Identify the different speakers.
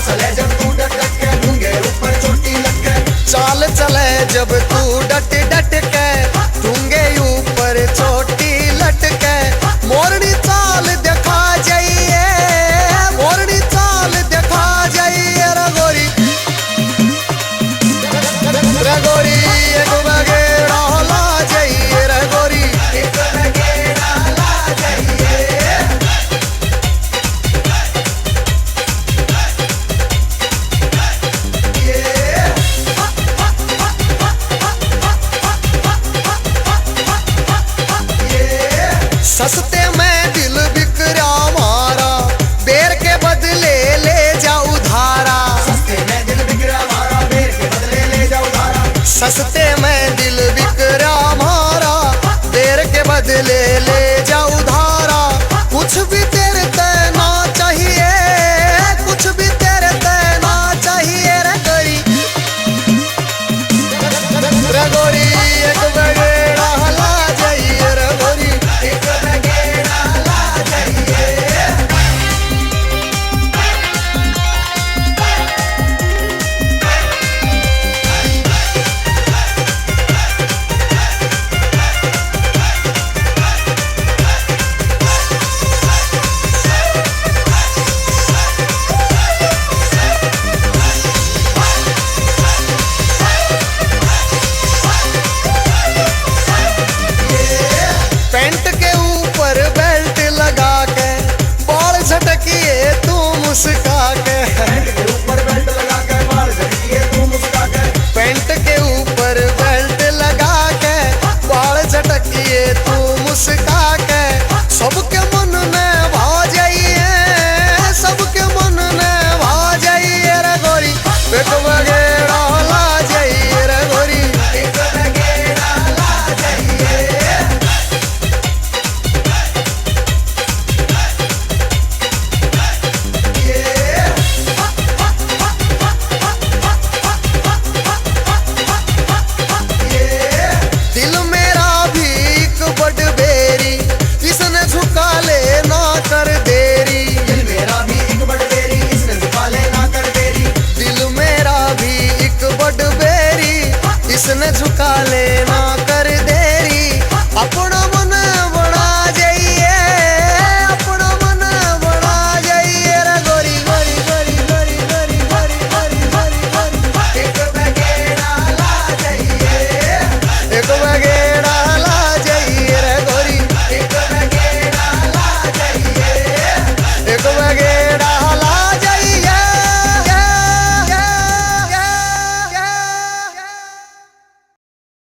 Speaker 1: चले जब तू डट डट के ढूंढे ऊपर चोटी लग के
Speaker 2: चाल चले जब तू डट डट के ढूंढे ऊपर चोटी लटके मोरनी चाल दिखा जाइए मोरनी चाल दिखा जाइए रगोरी रगोरी एक बगेड़ा ला जाइए रगोरी
Speaker 1: एक बगेड़ा ला जाइए
Speaker 2: सस्ते में दिल बिकरा मारा बेर के बदले ले जा उधारा
Speaker 1: सस्ते में दिल बिगड़ा मारा बेर के बदले ले जाओ धारा
Speaker 2: सस्ते